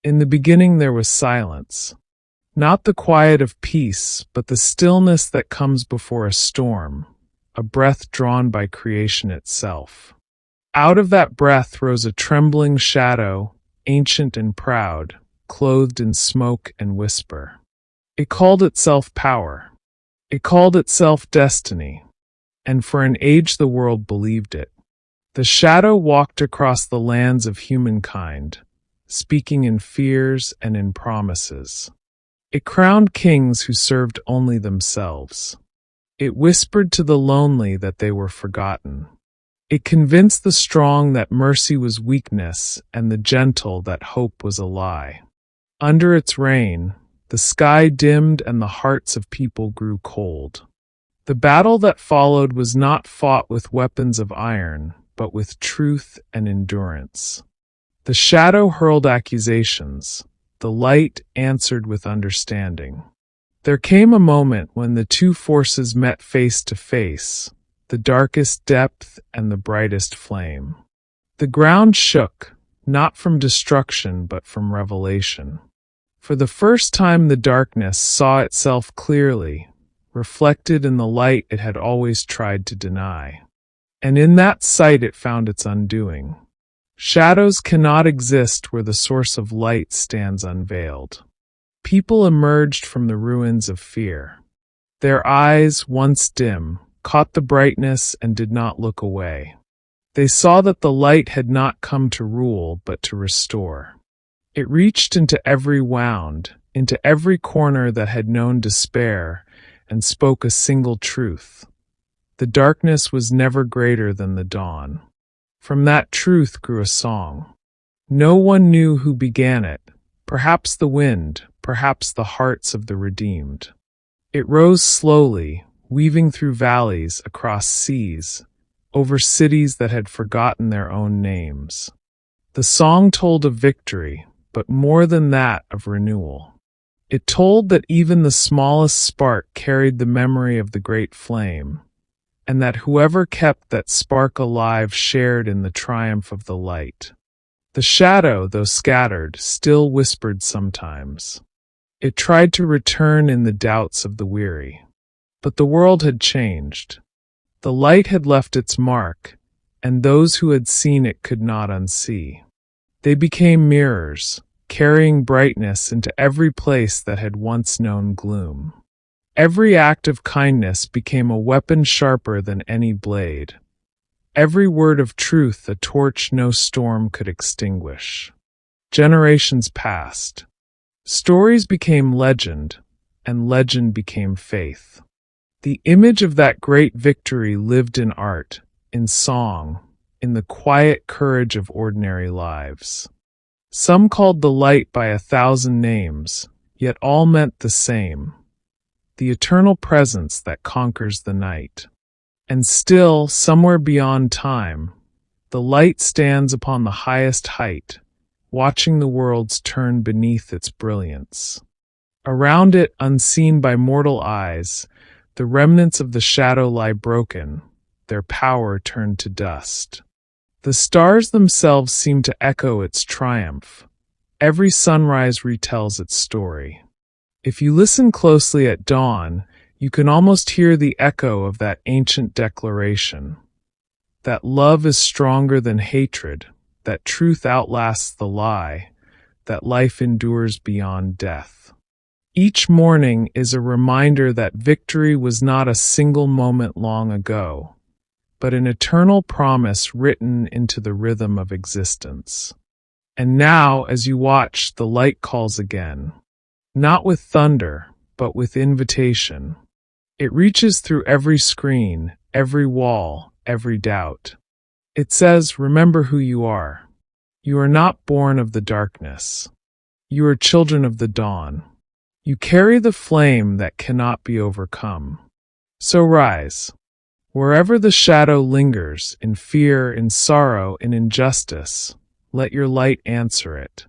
In the beginning there was silence. Not the quiet of peace, but the stillness that comes before a storm, a breath drawn by creation itself. Out of that breath rose a trembling shadow, ancient and proud, clothed in smoke and whisper. It called itself power. It called itself destiny. And for an age the world believed it. The shadow walked across the lands of humankind, speaking in fears and in promises. It crowned kings who served only themselves. It whispered to the lonely that they were forgotten. It convinced the strong that mercy was weakness and the gentle that hope was a lie. Under its reign, the sky dimmed and the hearts of people grew cold. The battle that followed was not fought with weapons of iron, but with truth and endurance. The shadow hurled accusations. The light answered with understanding. There came a moment when the two forces met face to face, the darkest depth and the brightest flame. The ground shook, not from destruction but from revelation. For the first time the darkness saw itself clearly, reflected in the light it had always tried to deny. And in that sight it found its undoing. Shadows cannot exist where the source of light stands unveiled. People emerged from the ruins of fear. Their eyes, once dim, caught the brightness and did not look away. They saw that the light had not come to rule but to restore. It reached into every wound, into every corner that had known despair, and spoke a single truth. The darkness was never greater than the dawn. From that truth grew a song. No one knew who began it, perhaps the wind, perhaps the hearts of the redeemed. It rose slowly, weaving through valleys, across seas, over cities that had forgotten their own names. The song told of victory, but more than that, of renewal. It told that even the smallest spark carried the memory of the great flame, and that whoever kept that spark alive shared in the triumph of the light. The shadow, though scattered, still whispered sometimes. It tried to return in the doubts of the weary. But the world had changed. The light had left its mark, and those who had seen it could not unsee. They became mirrors, carrying brightness into every place that had once known gloom. Every act of kindness became a weapon sharper than any blade. Every word of truth a torch no storm could extinguish. Generations passed. Stories became legend, and legend became faith. The image of that great victory lived in art, in song, in the quiet courage of ordinary lives. Some called the light by 1,000 names, yet all meant the same: the eternal presence that conquers the night. And still, somewhere beyond time, the light stands upon the highest height, watching the worlds turn beneath its brilliance. Around it, unseen by mortal eyes, the remnants of the shadow lie broken, their power turned to dust. The stars themselves seem to echo its triumph. Every sunrise retells its story. If you listen closely at dawn, you can almost hear the echo of that ancient declaration: that love is stronger than hatred, that truth outlasts the lie, that life endures beyond death. Each morning is a reminder that victory was not a single moment long ago, but an eternal promise written into the rhythm of existence. And now, as you watch, the light calls again. Not with thunder, but with invitation. It reaches through every screen, every wall, every doubt. It says, remember who you are. You are not born of the darkness. You are children of the dawn. You carry the flame that cannot be overcome. So rise. Wherever the shadow lingers, in fear, in sorrow, in injustice, let your light answer it.